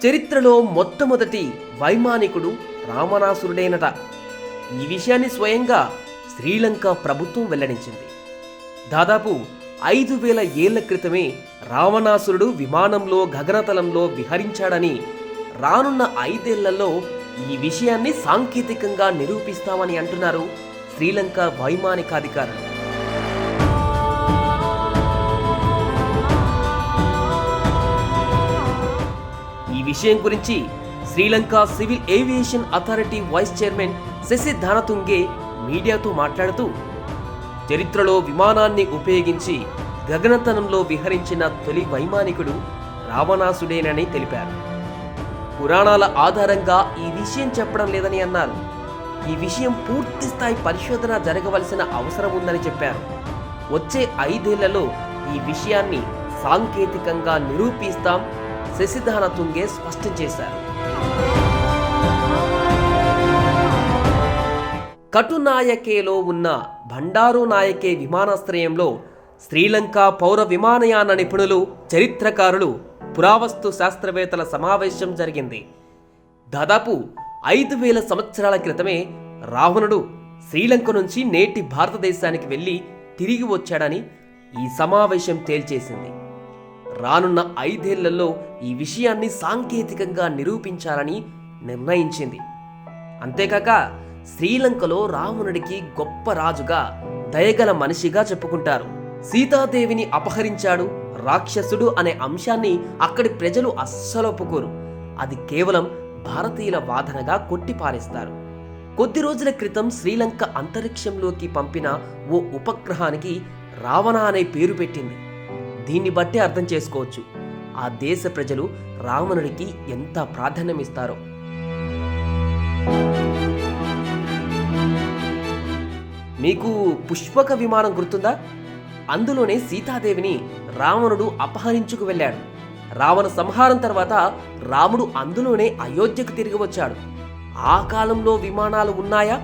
చరిత్రలో మొట్టమొదటి వైమానికుడు రావణాసురుడేనట. ఈ విషయాన్ని స్వయంగా శ్రీలంక ప్రభుత్వం వెల్లడించింది. దాదాపు 5000 ఏళ్ల క్రితమే రావణాసురుడు విమానంలో గగనతలంలో విహరించాడని, రానున్న 5 ఏళ్లలో ఈ విషయాన్ని సాంకేతికంగా నిరూపిస్తామని అంటున్నారు శ్రీలంక వైమానికాధికారులు. ఈ విషయం గురించి Sri Lanka civil aviation authority vice chairman Shashi Dhanatunga మీడియాతో మాట్లాడుతూ, చరిత్రలో విమానాన్ని ఉపయోగించి గగనతలంలో విహరించిన తొలి వైమానికుడు రావణాసుడేనని తెలిపారు. పురాణాల ఆధారంగా ఈ విషయం చెప్పడం లేదని అన్నారు. ఈ విషయం పూర్తి స్థాయి పరిశోధన జరగవలసిన అవసరం ఉందని చెప్పారు. వచ్చే 5 ఏళ్లలో ఈ విషయాన్ని సాంకేతికంగా నిరూపిస్తాం శశిధాన తుంగే స్పష్టం చేశారు. కటునాయకేలో ఉన్న బండారు నాయకే విమానాశ్రయంలో శ్రీలంక పౌర విమానయాన నిపుణులు, చరిత్రకారులు, పురావస్తు శాస్త్రవేత్తల సమావేశం జరిగింది. దాదాపు 5000 సంవత్సరాల క్రితమే రావణుడు శ్రీలంక నుంచి నేటి భారతదేశానికి వెళ్ళి తిరిగి వచ్చాడని ఈ సమావేశం తేల్చేసింది. రానున్న 5 ఏళ్లలో ఈ విషయాన్ని సాంకేతికంగా నిరూపించాలని నిర్ణయించింది. అంతేకాక శ్రీలంకలో రావణుడికి గొప్ప రాజుగా, దయగల మనిషిగా చెప్పుకుంటారు. సీతాదేవిని అపహరించాడు, రాక్షసుడు అనే అంశాన్ని అక్కడి ప్రజలు అస్సలు ఒప్పుకోరు. అది కేవలం భారతీయుల వాదనగా కొట్టిపారేస్తారు. కొద్ది రోజుల క్రితం శ్రీలంక అంతరిక్షంలోకి పంపిన ఓ ఉపగ్రహానికి రావణ అనే పేరు పెట్టింది. దీన్ని బట్టే అర్థం చేసుకోవచ్చు ఆ దేశ ప్రజలు రావణుడికి ఎంత ప్రాధాన్యమిస్తారో. మీకు పుష్పక విమానం గుర్తుందా? అందులోనే సీతాదేవిని రావణుడు అపహరించుకు వెళ్ళాడు. రావణ సంహారం తర్వాత రాముడు అందులోనే అయోధ్యకు తిరిగి వచ్చాడు. ఆ కాలంలో విమానాలు ఉన్నాయా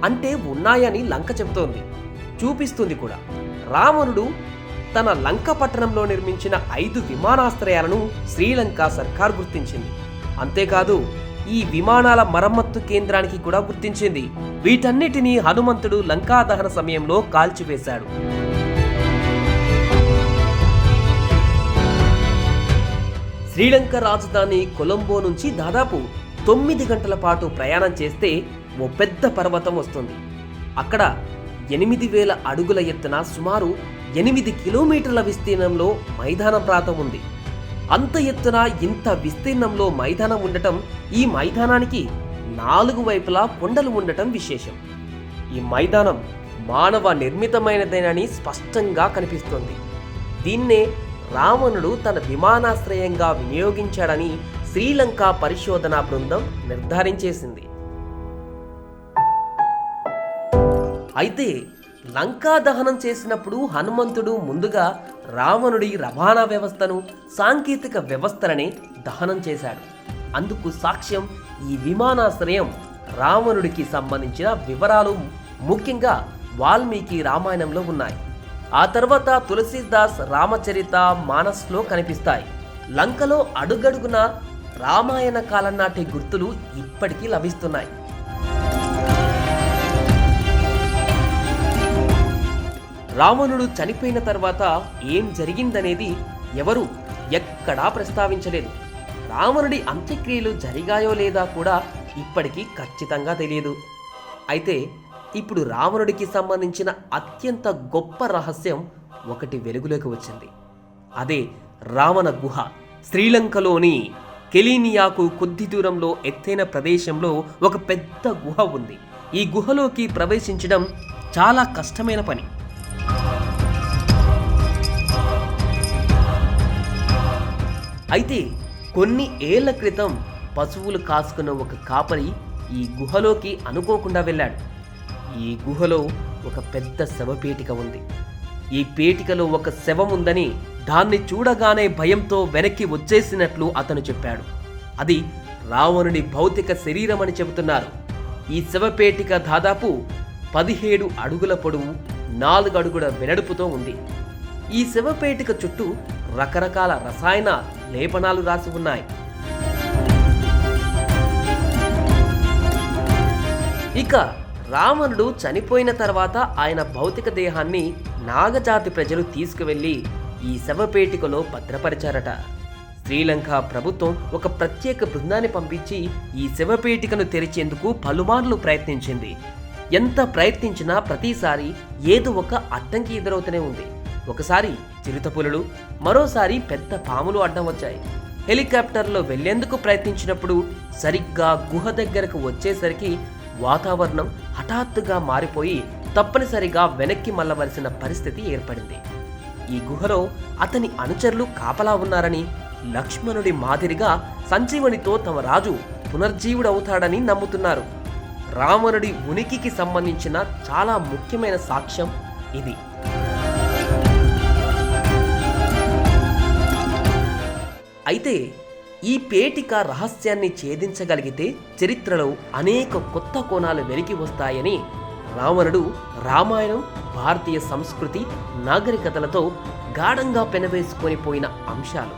అంటే ఉన్నాయని లంక చెబుతోంది, చూపిస్తుంది కూడా. రావణుడు తన లంక పట్టణంలో నిర్మించిన 5 విమానాశ్రయాలను శ్రీలంక సర్కార్ గుర్తించింది. అంతేకాదు ఈ విమానాల మరమ్మత్తు కేంద్రానికి కూడా గుర్తించింది. వీటన్నిటినీ హనుమంతుడు లంకా దహన సమయంలో కాల్చివేశాడు. శ్రీలంక రాజధాని కొలంబో నుంచి దాదాపు 9 గంటల పాటు ప్రయాణం చేస్తే ఓ పెద్ద పర్వతం వస్తుంది. అక్కడ 8000 అడుగుల ఎత్తున సుమారు 8 కిలోమీటర్ల విస్తీర్ణంలో మైదాన ప్రాంతం ఉంది. అంత ఎత్తున ఇంత విస్తీర్ణంలో మైదానం ఉండటం, ఈ మైదానానికి 4 వైపులా కొండలు ఉండటం విశేషం. ఈ మైదానం మానవ నిర్మితమైనదేనని స్పష్టంగా కనిపిస్తోంది. దీన్నే రావణుడు తన విమానాశ్రయంగా వినియోగించాడని శ్రీలంక పరిశోధనా బృందం నిర్ధారించేసింది. అయితే లంకా దహనం చేసినప్పుడు హనుమంతుడు ముందుగా రావణుడి రవాణా వ్యవస్థను, సాంకేతిక వ్యవస్థలనే దహనం చేశాడు. అందుకు సాక్ష్యం ఈ విమానాశ్రయం. రావణుడికి సంబంధించిన వివరాలు ముఖ్యంగా వాల్మీకి రామాయణంలో ఉన్నాయి. ఆ తర్వాత తులసీదాస్ రామచరిత మానస్లో కనిపిస్తాయి. లంకలో అడుగడుగున రామాయణ కాలం నాటి గుర్తులు ఇప్పటికీ లభిస్తున్నాయి. రావణుడు చనిపోయిన తర్వాత ఏం జరిగిందనేది ఎవరు ఎక్కడా ప్రస్తావించలేదు. రావణుడి అంత్యక్రియలు జరిగాయో లేదా కూడా ఇప్పటికీ ఖచ్చితంగా తెలియదు. అయితే ఇప్పుడు రావణుడికి సంబంధించిన అత్యంత గొప్ప రహస్యం ఒకటి వెలుగులోకి వచ్చింది. అదే రావణ గుహ. శ్రీలంకలోని కెలీనియాకు కొద్ది దూరంలో ఎత్తైన ప్రదేశంలో ఒక పెద్ద గుహ ఉంది. ఈ గుహలోకి ప్రవేశించడం చాలా కష్టమైన పని. అయితే కొన్ని ఏళ్ల క్రితం పశువులు కాసుకున్న ఒక కాపరి ఈ గుహలోకి అనుకోకుండా వెళ్ళాడు. ఈ గుహలో ఒక పెద్ద శవపేటిక ఉంది. ఈ పేటికలో ఒక శవం ఉందని, దాన్ని చూడగానే భయంతో వెనక్కి వచ్చేసినట్లు అతను చెప్పాడు. అది రావణుడి భౌతిక శరీరం అని చెబుతున్నారు. ఈ శవపేటిక దాదాపు 17 అడుగుల పొడవు, 4 అడుగుల వెడల్పుతో ఉంది. ఈ శవపేటిక చుట్టూ రకరకాల రసాయన లేపనాలు రాసి ఉన్నాయి. ఇక రావణుడు చనిపోయిన తర్వాత ఆయన భౌతిక దేహాన్ని నాగజాతి ప్రజలు తీసుకువెళ్ళి ఈ శవపేటికలో భద్రపరిచారట. శ్రీలంక ప్రభుత్వం ఒక ప్రత్యేక బృందాన్ని పంపించి ఈ శవపేటికను తెరిచేందుకు పలుమార్లు ప్రయత్నించింది. ఎంత ప్రయత్నించినా ప్రతిసారి ఏదో ఒక అడ్డంకి ఎదురవుతూనే ఉంది. ఒకసారి చిరుతపులులు, మరోసారి పెద్ద పాములు అడ్డం వచ్చాయి. హెలికాప్టర్లో వెళ్లేందుకు ప్రయత్నించినప్పుడు సరిగ్గా గుహ దగ్గరకు వచ్చేసరికి వాతావరణం హఠాత్తుగా మారిపోయి తప్పనిసరిగా వెనక్కి మళ్ళవలసిన పరిస్థితి ఏర్పడింది. ఈ గుహలో అతని అనుచరులు కాపలా ఉన్నారని, లక్ష్మణుడి మాదిరిగా సంజీవనితో తమ రాజు పునర్జీవుడవుతాడని నమ్ముతున్నారు. రావణుడి ఉనికికి సంబంధించిన చాలా ముఖ్యమైన సాక్ష్యం ఇది. అయితే ఈ పేటిక రహస్యాన్ని ఛేదించగలిగితే చరిత్రలో అనేక కొత్త కోణాలు వెలికి వస్తాయని రావణుడు రామాయణం, భారతీయ సంస్కృతి, నాగరికతలతో గాఢంగా పెనవేసుకొని పోయిన అంశాలు.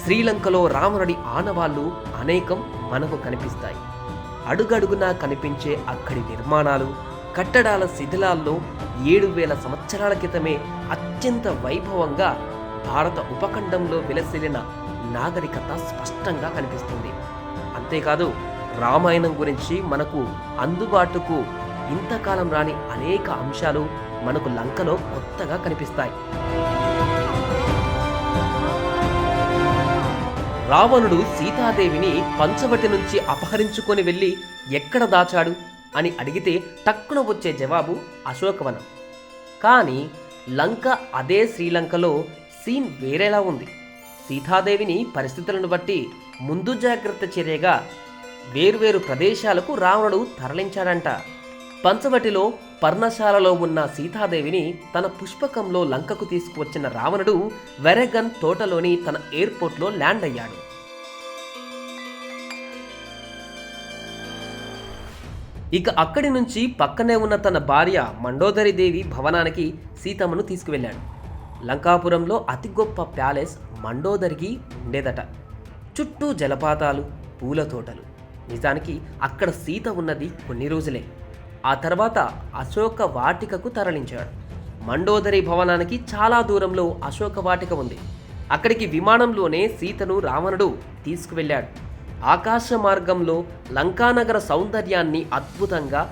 శ్రీలంకలో రావణుడి ఆనవాళ్లు అనేకం మనకు కనిపిస్తాయి. అడుగడుగునా కనిపించే అక్కడి నిర్మాణాలు, కట్టడాల శిథిలాల్లో 7,000 సంవత్సరాల క్రితమే అత్యంత వైభవంగా భారత ఉపఖండంలో విలసిల్లిన నాగరికత స్పష్టంగా కనిపిస్తుంది. అంతేకాదు రామాయణం గురించి మనకు అందుబాటుకు ఇంతకాలం రాని అనేక అంశాలు మనకు లంకలో కొత్తగా కనిపిస్తాయి. రావణుడు సీతాదేవిని పంచవటి నుంచి అపహరించుకొని వెళ్ళి ఎక్కడ దాచాడు అని అడిగితే టక్కున వచ్చే జవాబు అశోకవనం. కానీ లంక అదే శ్రీలంకలో సీన్ వేరేలా ఉంది. సీతాదేవిని పరిస్థితులను బట్టి ముందు జాగ్రత్త చర్యగా వేర్వేరు ప్రదేశాలకు రావణుడు తరలించాడంట. పంచవటిలో పర్ణశాలలో ఉన్న సీతాదేవిని తన పుష్పకంలో లంకకు తీసుకువచ్చిన రావణుడు వెరగన్ తోటలోని తన ఎయిర్పోర్ట్లో ల్యాండ్ అయ్యాడు. ఇక అక్కడి నుంచి పక్కనే ఉన్న తన భార్య మండోదరి దేవి భవనానికి సీతమ్మను తీసుకువెళ్ళాడు. లంకాపురంలో అతి గొప్ప ప్యాలెస్ మండోదరికి ఉండేదట. చుట్టూ జలపాతాలు, పూల తోటలు. నిజానికి అక్కడ సీత ఉన్నది కొన్ని రోజులే. ఆ తర్వాత అశోక వాటికకు తరలించాడు. మండోదరి భవనానికి చాలా దూరంలో అశోక వాటిక ఉంది. అక్కడికి విమానంలోనే సీతను రావణుడు తీసుకువెళ్ళాడు. ఆకాశ మార్గంలో లంకానగర సౌందర్యాన్ని అద్భుతంగా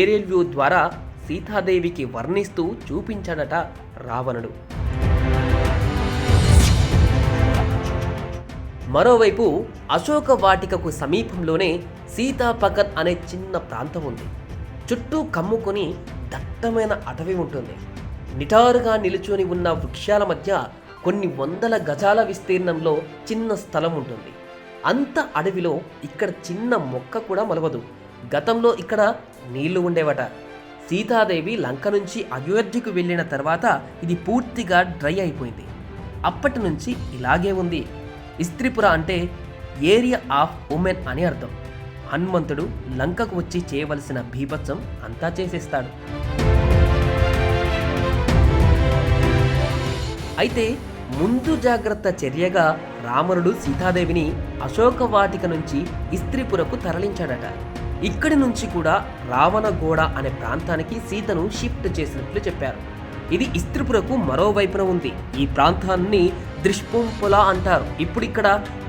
ఏరియల్ వ్యూ ద్వారా సీతాదేవికి వర్ణిస్తూ చూపించాడట రావణుడు. మరోవైపు అశోక వాటికకు సమీపంలోనే సీతాపకన్ అనే చిన్న ప్రాంతం ఉంది. చుట్టూ కమ్ముకొని దట్టమైన అటవీ ఉంటుంది. నిటారుగా నిలుచొని ఉన్న వృక్షాల మధ్య కొన్ని వందల గజాల విస్తీర్ణంలో చిన్న స్థలం ఉంటుంది. అంత అడవిలో ఇక్కడ చిన్న మొక్క కూడా మొలవదు. గతంలో ఇక్కడ నీళ్లు ఉండేవట. సీతాదేవి లంక నుంచి అయోధ్యకు వెళ్ళిన తర్వాత ఇది పూర్తిగా డ్రై అయిపోయింది. అప్పటి నుంచి ఇలాగే ఉంది. ఇస్త్రీపుర అంటే ఏరియా ఆఫ్ ఉమెన్ అని అర్థం. హనుమంతుడు లంకకు వచ్చి చేయవలసిన బీభత్సం అంతా చేసేస్తాడు. అయితే ముందు జాగ్రత్త చర్యగా రావణుడు సీతాదేవిని అశోక వాటిక నుంచి ఇస్త్రీపురకు తరలించాడట. ఇక్కడి నుంచి కూడా రావణగోడ అనే ప్రాంతానికి సీతను షిఫ్ట్ చేసినట్లు చెప్పారు. ఇది ఇస్త్రీపురకు మరోవైపున ఉంది. ఈ ప్రాంతాన్ని ద్రిష్పొంపుల అంటారు. ఇప్పుడు ఇక్కడ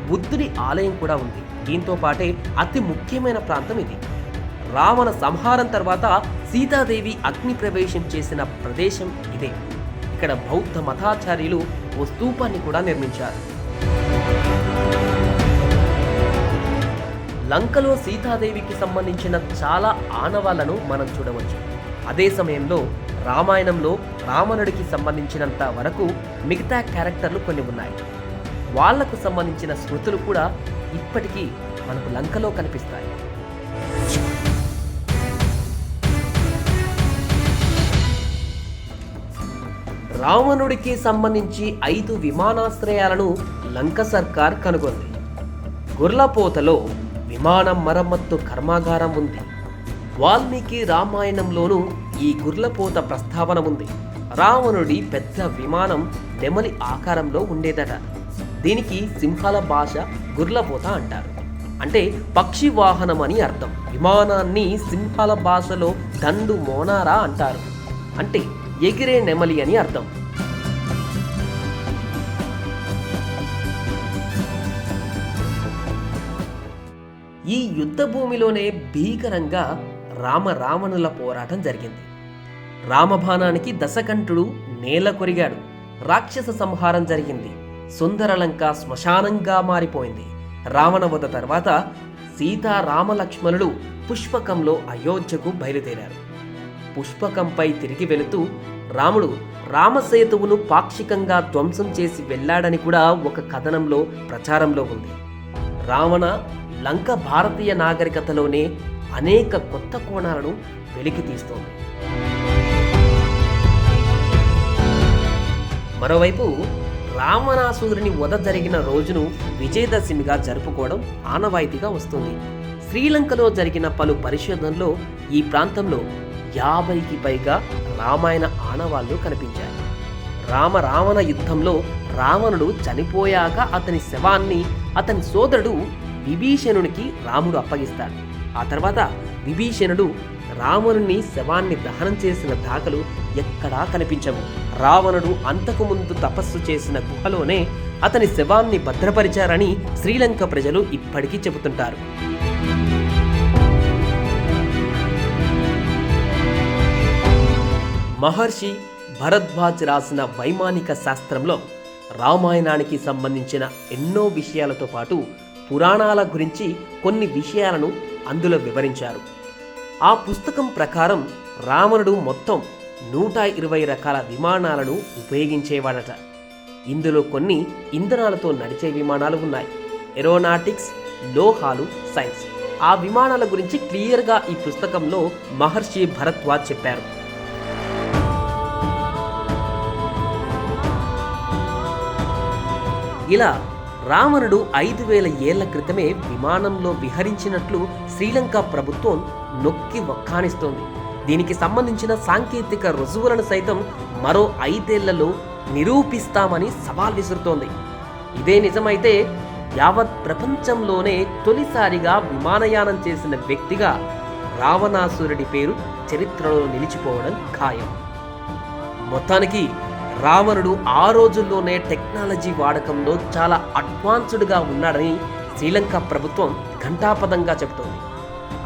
బుద్ధుడి ఆలయం కూడా ఉంది. దీంతో పాటే అతి ముఖ్యమైన ప్రాంతం ఇది. రావణ సంహారం తర్వాత సీతాదేవి అగ్ని ప్రవేశం చేసిన ప్రదేశం ఇదే. ఇక్కడ బౌద్ధ మతాచార్యులు ఓ స్తూపాన్ని కూడా నిర్మించారు. లంకలో సీతాదేవికి సంబంధించిన చాలా ఆనవాళ్లను మనం చూడవచ్చు. అదే సమయంలో రామాయణంలో రావణుడికి సంబంధించినంత వరకు మిగతా క్యారెక్టర్లు కొన్ని ఉన్నాయి. వాళ్లకు సంబంధించిన స్మృతులు కూడా ఇప్పటికీ మనకు లంకలో కనిపిస్తాయి. రావణుడికి సంబంధించి 5 విమానాశ్రయాలను లంక సర్కార్ కనుగొంది. గుర్లపోతలో విమానం మరమ్మత్తు కర్మాగారం ఉంది. వాల్మీకి రామాయణంలోనూ ఈ గుర్లపోత ప్రస్తావన ఉంది. రావణుడి పెద్ద విమానం నెమలి ఆకారంలో ఉండేదట. దీనికి సింహాల భాష గుర్లపోత అంటారు. అంటే పక్షి వాహనం అని అర్థం. విమానాన్ని సింహాల భాషలో దండు మోనారా అంటారు, అంటే ఎగిరే నెమలి అని అర్థం. ఈ యుద్ధ భూమిలోనే భీకరంగా రావణుల పోరాటం జరిగింది. రామబాణానికి దశకంఠుడు నేల కొరిగాడు. రాక్షస సంహారం జరిగింది. సుందరలంక శ్మశానంగా మారిపోయింది. రావణ వధ తర్వాత సీతారామలక్ష్మణులు పుష్పకంలో అయోధ్యకు బయలుదేరారు. పుష్పకంపై తిరిగి వెళుతూ రాముడు రామసేతువును పాక్షికంగా ధ్వంసం చేసి వెళ్ళాడని కూడా ఒక కథనంలో ప్రచారంలో ఉంది. రావణ లంక భారతీయ నాగరికతలోనే అనేక కొత్త కోణాలను వెలికి తీస్తోంది. మరోవైపు రావణాసురుని వధ జరిగిన రోజును విజయదశమిగా జరుపుకోవడం ఆనవాయితీగా వస్తుంది. శ్రీలంకలో జరిగిన పలు పరిశోధనల్లో ఈ ప్రాంతంలో 50కి పైగా రామాయణ ఆనవాళ్లు కనిపించాయి. రావణ యుద్ధంలో రావణుడు చనిపోయాక అతని శవాన్ని అతని సోదరుడు విభీషణునికి రాముడు అప్పగిస్తాడు. ఆ తర్వాత విభీషణుడు రావణుని శవాన్ని దహనం చేసిన దాఖలు ఎక్కడా కనిపించవు. రావణుడు అంతకుముందు తపస్సు చేసిన గుహలోనే అతని శవాన్ని భద్రపరిచారని శ్రీలంక ప్రజలు ఇప్పటికీ చెబుతుంటారు. మహర్షి భరద్వాజ్ రాసిన వైమానిక శాస్త్రంలో రామాయణానికి సంబంధించిన ఎన్నో విషయాలతో పాటు పురాణాల గురించి కొన్ని విషయాలను అందులో వివరించారు. ఆ పుస్తకం ప్రకారం రావణుడు మొత్తం 120 రకాల విమానాలను ఉపయోగించేవాడట. ఇందులో కొన్ని ఇంధనాలతో నడిచే విమానాలు ఉన్నాయి. ఏరోనాటిక్స్, లోహాలు, సైన్స్. ఆ విమానాల గురించి క్లియర్గా ఈ పుస్తకంలో మహర్షి భరద్వాజ్ చెప్పారు. ఇలా రావణుడు 5000 ఏళ్ల క్రితమే విమానంలో విహరించినట్లు శ్రీలంక ప్రభుత్వం నొక్కి వక్కాణిస్తోంది. దీనికి సంబంధించిన సాంకేతిక రుజువులను సైతం మరో 5 ఏళ్లలో నిరూపిస్తామని సవాల్ విసురుతోంది. ఇదే నిజమైతే యావత్ ప్రపంచంలోనే తొలిసారిగా విమానయానం చేసిన వ్యక్తిగా రావణాసురుడి పేరు చరిత్రలో నిలిచిపోవడం ఖాయం. మొత్తానికి రావణుడు ఆ రోజుల్లోనే టెక్నాలజీ వాడకంలో చాలా అడ్వాన్స్డ్గా ఉన్నాడని శ్రీలంక ప్రభుత్వం ఘంటాపథంగా చెబుతోంది.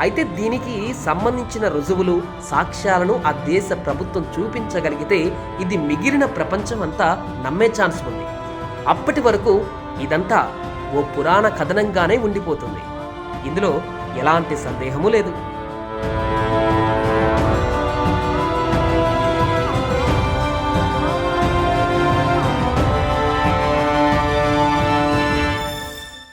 అయితే దీనికి సంబంధించిన రుజువులు, సాక్ష్యాలను ఆ దేశ ప్రభుత్వం చూపించగలిగితే ఇది మిగిలిన ప్రపంచం అంతా నమ్మే ఛాన్స్ ఉంది. అప్పటి వరకు ఇదంతా ఓ పురాణ కథనంగానే ఉండిపోతుంది. ఇందులో ఎలాంటి సందేహమూ లేదు.